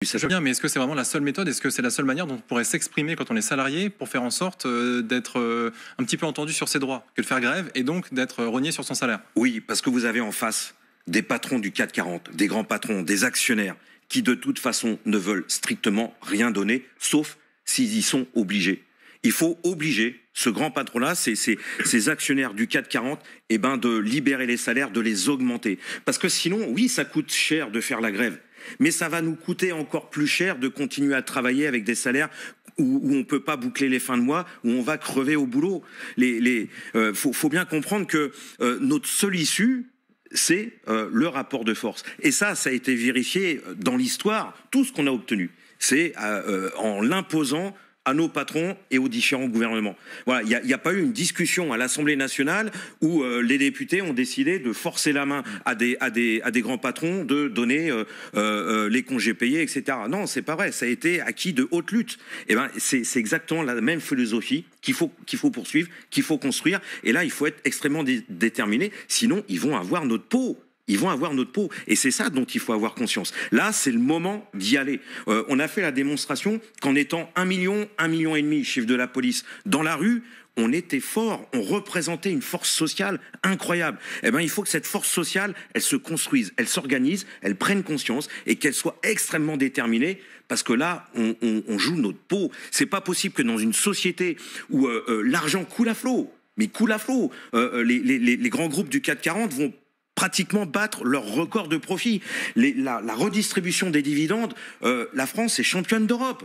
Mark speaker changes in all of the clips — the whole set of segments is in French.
Speaker 1: Je veux bien, mais est-ce que c'est vraiment la seule méthode? Est-ce que c'est la seule manière dont on pourrait s'exprimer quand on est salarié pour faire en sorte d'être un petit peu entendu sur ses droits, que de faire grève et donc d'être rogné sur son salaire?
Speaker 2: Oui, parce que vous avez en face des patrons du CAC 40, des grands patrons, des actionnaires qui de toute façon ne veulent strictement rien donner, sauf s'ils y sont obligés. Il faut obliger ce grand patron-là, ces actionnaires du CAC 40, de libérer les salaires, de les augmenter. Parce que sinon, oui, ça coûte cher de faire la grève, mais ça va nous coûter encore plus cher de continuer à travailler avec des salaires où on ne peut pas boucler les fins de mois, où on va crever au boulot. Faut bien comprendre que notre seule issue, c'est le rapport de force. Et ça a été vérifié dans l'histoire. Tout ce qu'on a obtenu, c'est en l'imposant à nos patrons et aux différents gouvernements. Voilà, il n'y a pas eu une discussion à l'Assemblée nationale où les députés ont décidé de forcer la main à des grands patrons de donner les congés payés, etc. Non, c'est pas vrai. Ça a été acquis de haute lutte. C'est exactement la même philosophie qu'il faut poursuivre, qu'il faut construire. Et là, il faut être extrêmement déterminé. Sinon, ils vont avoir notre peau. Ils vont avoir notre peau. Et c'est ça dont il faut avoir conscience. Là, c'est le moment d'y aller. On a fait la démonstration qu'en étant 1 million et demi, chiffre de la police, dans la rue, on était fort, on représentait une force sociale incroyable. Il faut que cette force sociale, elle se construise, elle s'organise, elle prenne conscience et qu'elle soit extrêmement déterminée, parce que là, on joue notre peau. C'est pas possible que dans une société où l'argent coule à flot, les grands groupes du CAC 40 vont pratiquement battre leur record de profit. La redistribution des dividendes, la France est championne d'Europe.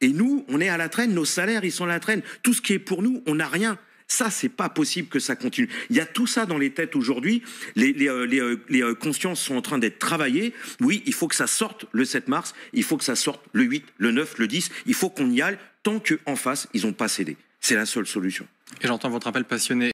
Speaker 2: Et nous, on est à la traîne, nos salaires, ils sont à la traîne. Tout ce qui est pour nous, on n'a rien. Ça, c'est pas possible que ça continue. Il y a tout ça dans les têtes aujourd'hui. Les consciences sont en train d'être travaillées. Oui, il faut que ça sorte le 7 mars, il faut que ça sorte le 8, le 9, le 10. Il faut qu'on y aille tant qu'en face, ils n'ont pas cédé. C'est la seule solution.
Speaker 1: Et j'entends votre appel passionné.